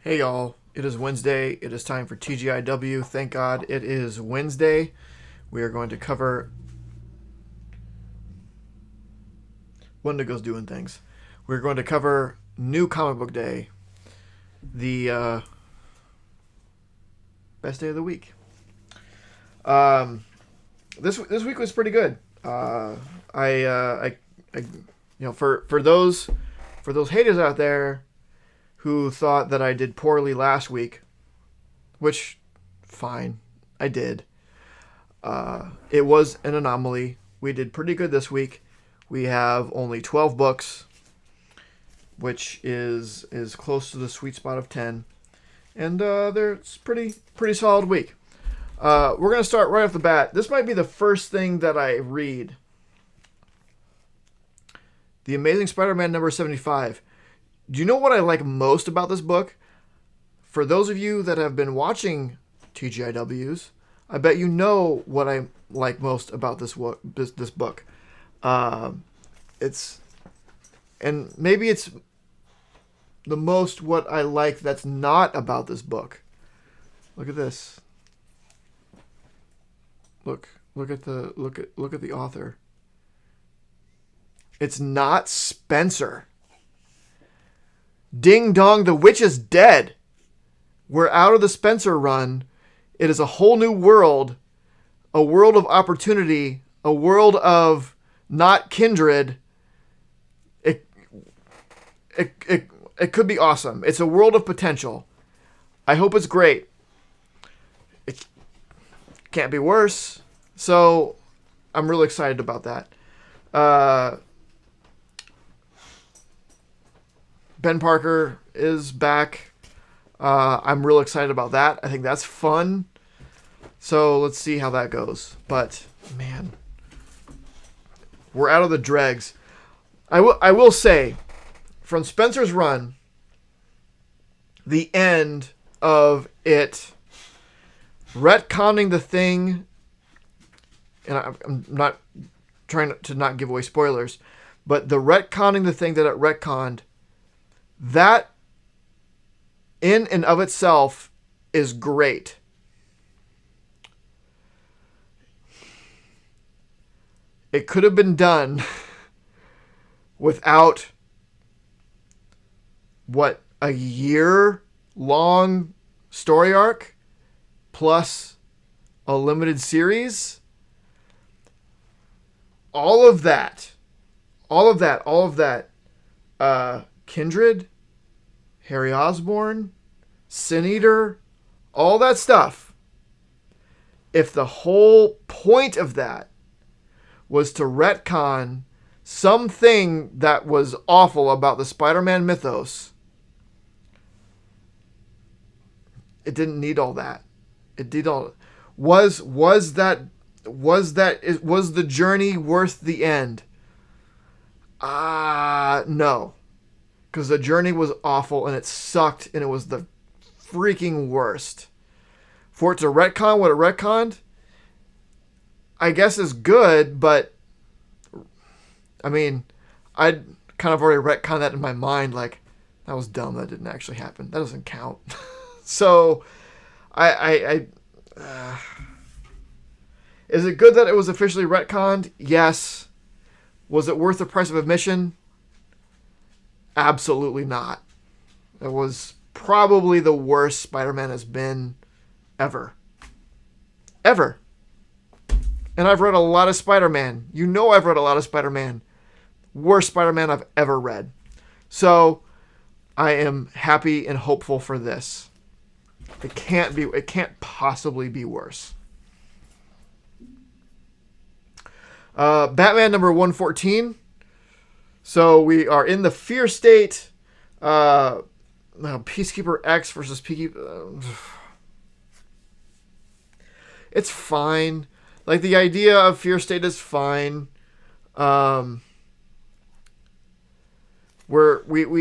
Hey y'all, it is Wednesday. It is time for TGIW. Thank God it is Wednesday. We are going to cover Wendigo's doing things. We're going to cover New Comic Book Day, the best day of the week. This week was pretty good. For those haters out there who thought that I did poorly last week, which, fine, I did. It was an anomaly. We did pretty good this week. We have only 12 books, which is close to the sweet spot of 10. And it's pretty solid week. We're going to start right off the bat. This might be the first thing that I read. The Amazing Spider-Man number 75. Do you know what I like most about this book? For those of you that have been watching TGIWs, I bet you know what I like most about this book. Maybe it's the most what I like that's not about this book. Look at this. Look at the author. It's not Spencer. Ding dong, the witch is dead. We're out of the Spencer run. It is a whole new world, a world of opportunity, a world of not kindred. It could be awesome. It's a world of potential. I hope it's great. It can't be worse. So I'm really excited about that. Ben Parker is back. I'm real excited about that. I think that's fun. So let's see how that goes. But man, we're out of the dregs. I will say, from Spencer's run, the end of it retconning the thing, and I'm not trying to not give away spoilers, but the retconning the thing that it retconned, that in and of itself is great. It could have been done without a year-long story arc plus a limited series. All of that. Kindred, Harry Osborn, Sin Eater, all that stuff. If the whole point of that was to retcon something that was awful about the Spider-Man mythos, it didn't need all that. It did all. Was the journey worth the end? No. Because the journey was awful and it sucked and it was the freaking worst. For it to retcon what it retconned, I guess is good, but I mean, I'd kind of already retconned that in my mind, like, that was dumb, that didn't actually happen. That doesn't count. So, is it good that it was officially retconned? Yes. Was it worth the price of admission? Absolutely not. It was probably the worst Spider-Man has been ever. Ever. And I've read a lot of Spider-Man. You know I've read a lot of Spider-Man. Worst Spider-Man I've ever read. So I am happy and hopeful for this. It can't possibly be worse. Batman number 114. So we are in the fear state. Peacekeeper X versus Peacekeeper. It's fine. Like, the idea of fear state is fine. We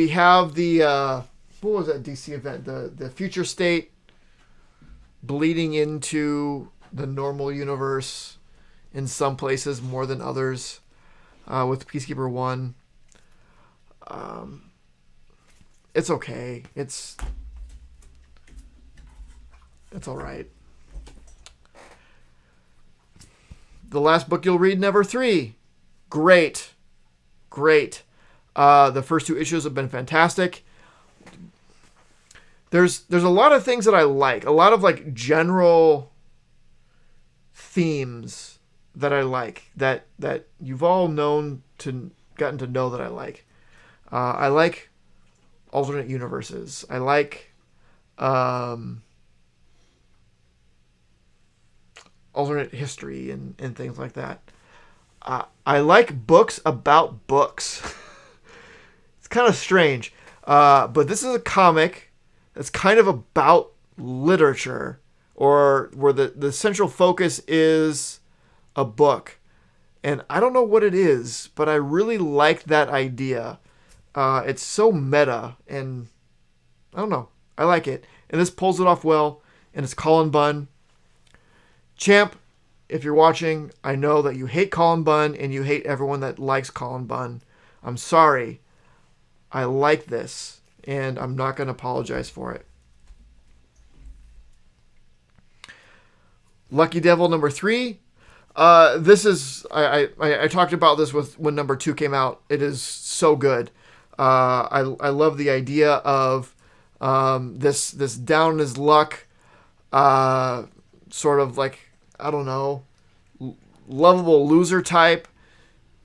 have the what was that DC event? The future state bleeding into the normal universe in some places more than others. With Peacekeeper 1. It's okay. It's all right. The last book you'll read, Never 3. Great. Great. The first 2 issues have been fantastic. There's a lot of things that I like. A lot of like general themes that I like that you've all gotten to know that I like. I like alternate universes. I like alternate history and things like that. I like books about books. It's kind of strange. But this is a comic that's kind of about literature, or where the central focus is a book. And I don't know what it is, but I really like that idea. It's so meta, and I don't know. I like it. And this pulls it off well, and it's Colin Bunn. Champ, if you're watching, I know that you hate Colin Bunn, and you hate everyone that likes Colin Bunn. I'm sorry. I like this, and I'm not going to apologize for it. Lucky Devil number 3. This is I talked about this when number 2 came out. It is so good. I love the idea of this down in his luck, sort of like, I don't know, lovable loser type.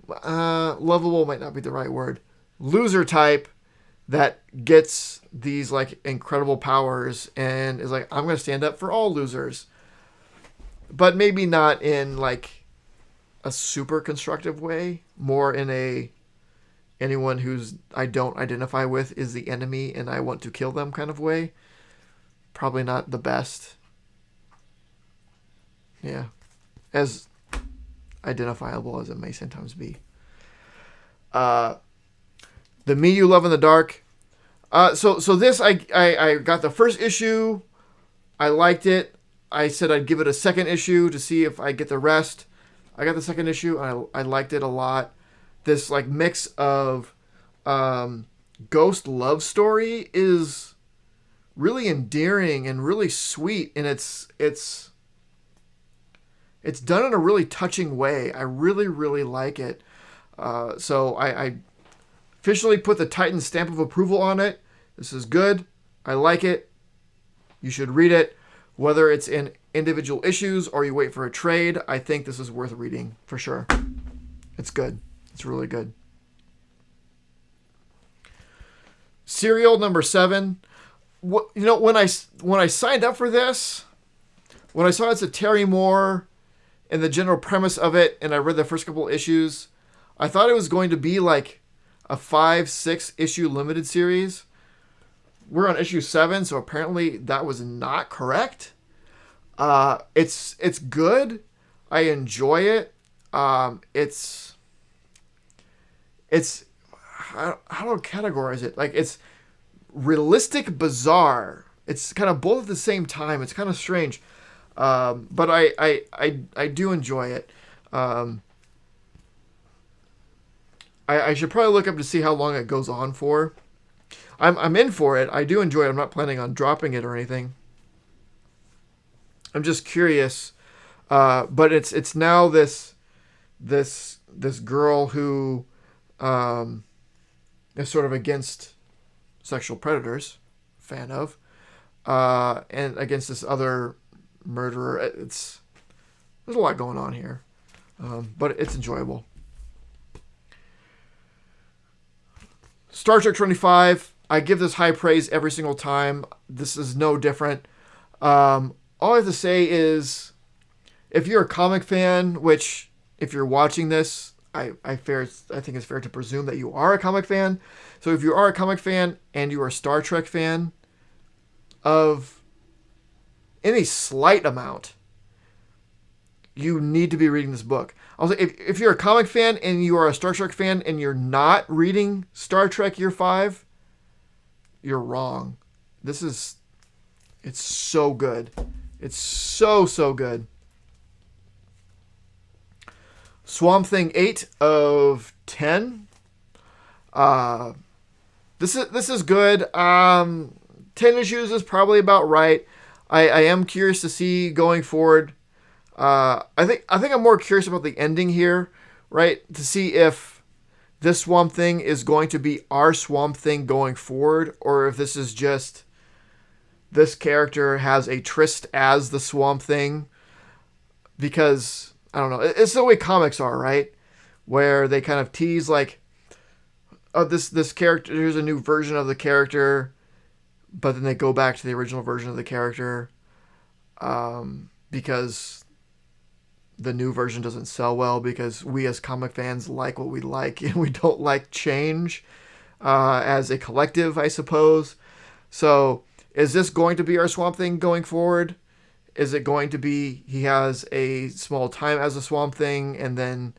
Lovable might not be the right word. Loser type that gets these like incredible powers and is like, I'm going to stand up for all losers. But maybe not in like a super constructive way, more in a anyone who's I don't identify with is the enemy and I want to kill them kind of way. Probably not the best. Yeah. As identifiable as it may sometimes be. The Me You Love in the Dark. So this I got the first issue. I liked it. I said I'd give it a second issue to see if I get the rest. I got the second issue. I liked it a lot. This like mix of ghost love story is really endearing and really sweet, and it's done in a really touching way. I really, really like it. So I officially put the Titan stamp of approval on it. This is good. I like it. You should read it. Whether it's in individual issues or you wait for a trade, I think this is worth reading for sure. It's good. It's really good. Serial number 7. When I signed up for this, when I saw it's a Terry Moore and the general premise of it, and I read the first couple issues, I thought it was going to be like a 5-6 issue limited series. We're on issue 7, so apparently that was not correct. It's good. I enjoy it. It's how do I categorize it? Like, it's realistic, bizarre. It's kind of both at the same time. It's kind of strange. But I do enjoy it. I should probably look up to see how long it goes on for. I'm in for it. I do enjoy it. I'm not planning on dropping it or anything. I'm just curious. But it's now this girl who is sort of against sexual predators, fan of, and against this other murderer. There's a lot going on here, but it's enjoyable. Star Trek 25. I give this high praise every single time. This is no different. All I have to say is, if you're a comic fan, which if you're watching this, I think it's fair to presume that you are a comic fan. So if you are a comic fan and you are a Star Trek fan of any slight amount, you need to be reading this book. Also, if you're a comic fan and you are a Star Trek fan and you're not reading Star Trek Year 5, you're wrong. It's so good. It's so good. Swamp Thing 8 of 10. This is good. 10 issues is probably about right. I am curious to see going forward. I think I'm more curious about the ending here, right? To see if this Swamp Thing is going to be our Swamp Thing going forward, or if this is just this character has a tryst as the Swamp Thing. Because I don't know, it's the way comics are, right? Where they kind of tease like, oh, this character, here's a new version of the character, but then they go back to the original version of the character, because the new version doesn't sell well, because we as comic fans like what we like and we don't like change, as a collective, I suppose. So is this going to be our Swamp Thing going forward? Is it going to be he has a small time as a Swamp Thing and then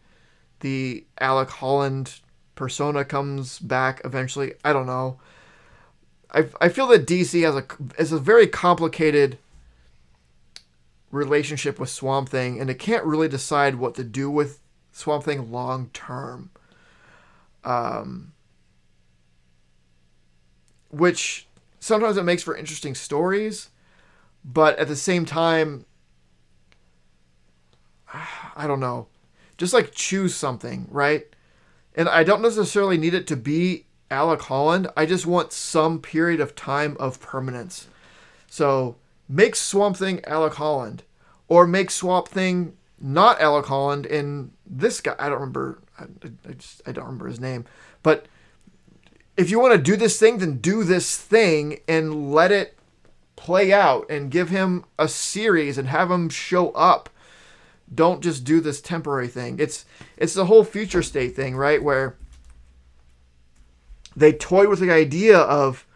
the Alec Holland persona comes back eventually? I don't know. I feel that DC has a very complicated relationship with Swamp Thing, and it can't really decide what to do with Swamp Thing long term. Which sometimes it makes for interesting stories, but at the same time, I don't know. Just like choose something, right? And I don't necessarily need it to be Alec Holland. I just want some period of time of permanence. So make Swamp Thing Alec Holland, or make Swamp Thing not Alec Holland and this guy. I don't remember. I don't remember his name. But if you want to do this thing, then do this thing and let it play out and give him a series and have him show up. Don't just do this temporary thing. It's the whole future state thing, right? Where they toyed with the idea of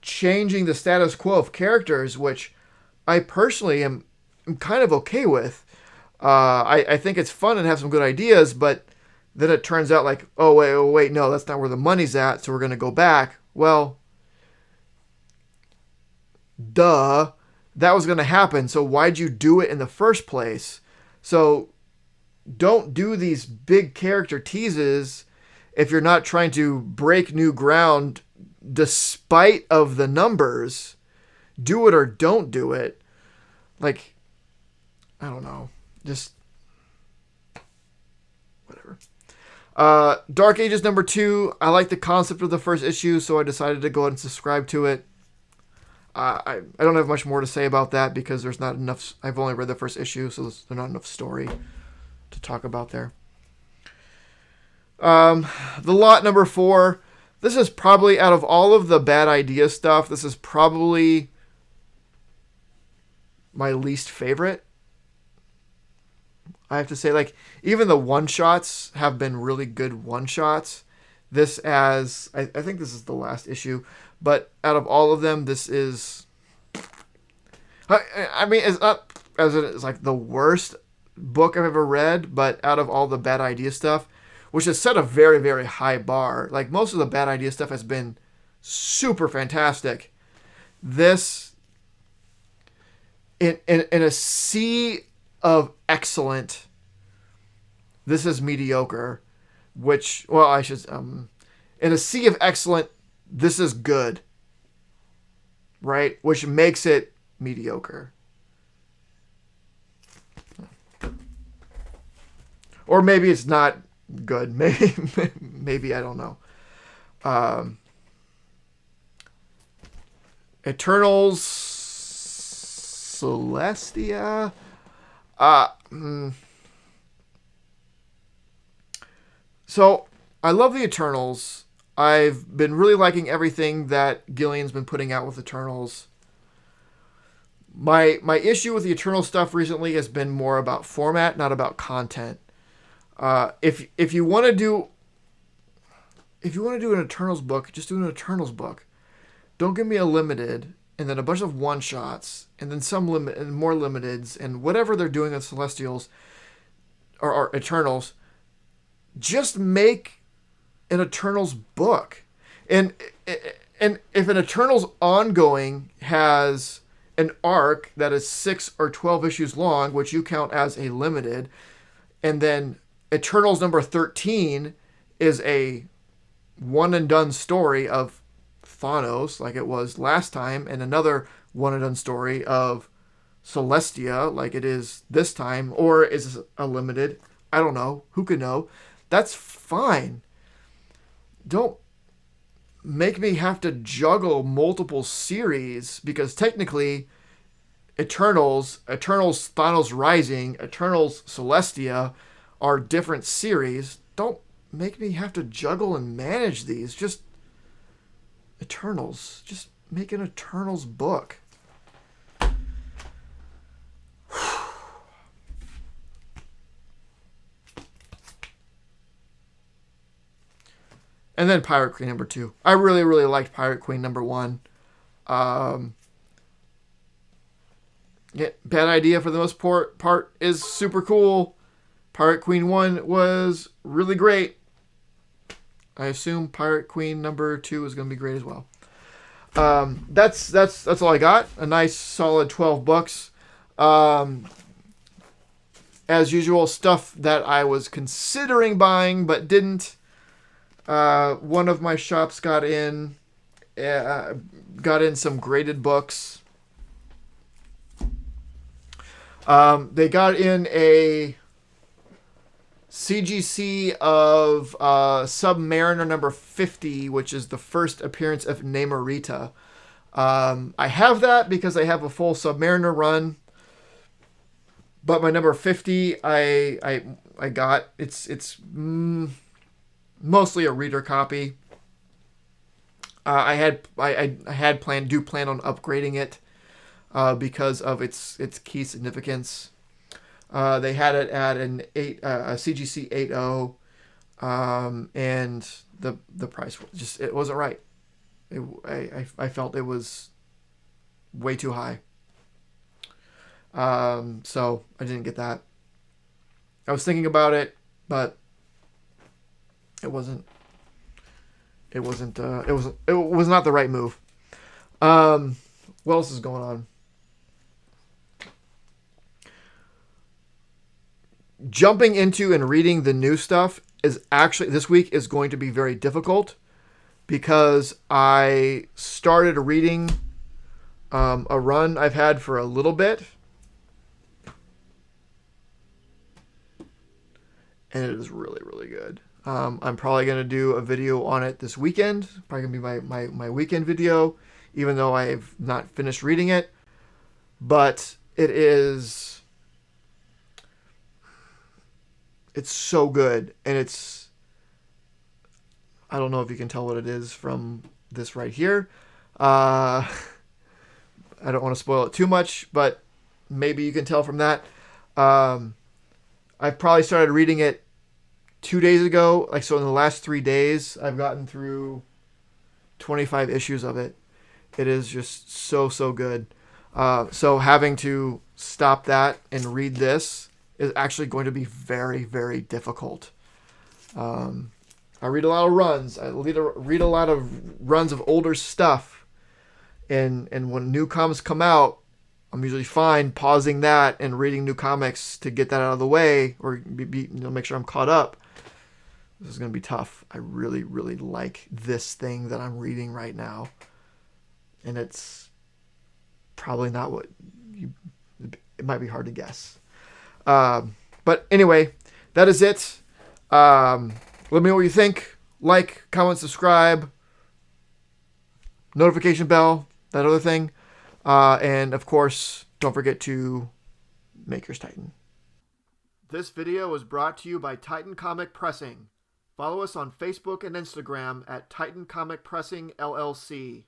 changing the status quo of characters, which I personally am kind of okay with. I think it's fun and have some good ideas, but then it turns out like, oh, wait, no, that's not where the money's at, so we're going to go back. Well, duh, that was going to happen, so why'd you do it in the first place? So don't do these big character teases if you're not trying to break new ground despite of the numbers. Do it or don't do it. Like, I don't know. Just whatever. Dark Ages #2. I like the concept of the first issue, so I decided to go ahead and subscribe to it. I don't have much more to say about that because there's not enough. I've only read the first issue, so there's not enough story to talk about there. The lot #4. This is probably, out of all of the bad idea stuff, this is probably my least favorite. I have to say, like, even the one-shots have been really good one-shots. I think this is the last issue, but out of all of them, this is, I mean, it's not as it's like the worst book I've ever read, but out of all the bad idea stuff, which has set a very, very high bar. Like, most of the bad idea stuff has been super fantastic. This, in a sea of excellent, this is mediocre, which, well, I should, in a sea of excellent, this is good, right? Which makes it mediocre. Or maybe it's not good. Maybe I don't know. Eternals Celestia. So I love the Eternals. I've been really liking everything that Gillian's been putting out with Eternals. My issue with the Eternal stuff recently has been more about format, not about content. If you want to do an Eternals book, just do an Eternals book. Don't give me a limited and then a bunch of one shots and then some limit and more limiteds and whatever they're doing on Celestials or Eternals. Just make an Eternals book. And if an Eternals ongoing has an arc that is 6 or 12 issues long, which you count as a limited, and then Eternals #13 is a one and done story of Thanos like it was last time, and another one and done story of Celestia like it is this time, or is it a limited? I don't know. Who could know? That's fine. Don't make me have to juggle multiple series, because technically Eternals, Thanos Rising, Eternals Celestia are different series. Don't make me have to juggle and manage these. Just Eternals. Just make an Eternals book. And then Pirate Queen number 2. I really, really liked Pirate Queen number 1. Yeah, Bad Idea for the most part is super cool. Pirate Queen 1 was really great. I assume Pirate Queen number 2 is going to be great as well. That's all I got. A nice solid 12 bucks. As usual, stuff that I was considering buying but didn't. One of my shops got in some graded books. They got in a CGC of Submariner number 50, which is the first appearance of Namorita. I have that because I have a full Submariner run, but my number 50 I got. It's mostly a reader copy. I plan on upgrading it because of its key significance. They had it at a CGC 8.0, and the price it wasn't right. I felt it was way too high. So I didn't get that. I was thinking about it, but it was not the right move. What else is going on? Jumping into and reading the new stuff is actually, this week is going to be very difficult, because I started reading a run I've had for a little bit, and it is really, really good. I'm probably going to do a video on it this weekend. Probably going to be my weekend video, even though I have not finished reading it. But it's so good. And I don't know if you can tell what it is from this right here. I don't want to spoil it too much, but maybe you can tell from that. I've probably started reading it 2 days ago. So in the last 3 days, I've gotten through 25 issues of it. It is just so good. So having to stop that and read this is actually going to be very, very difficult. I read a lot of runs. I read a lot of runs of older stuff. And when new comics come out, I'm usually fine pausing that and reading new comics to get that out of the way, or make sure I'm caught up. This is going to be tough. I really, really like this thing that I'm reading right now. And it's probably not it might be hard to guess. But anyway, that is it. Let me know what you think. Like, comment, subscribe, notification bell, that other thing. And of course, don't forget to make yours Titan. This video was brought to you by Titan Comic Pressing. Follow us on Facebook and Instagram at Titan Comic Pressing LLC.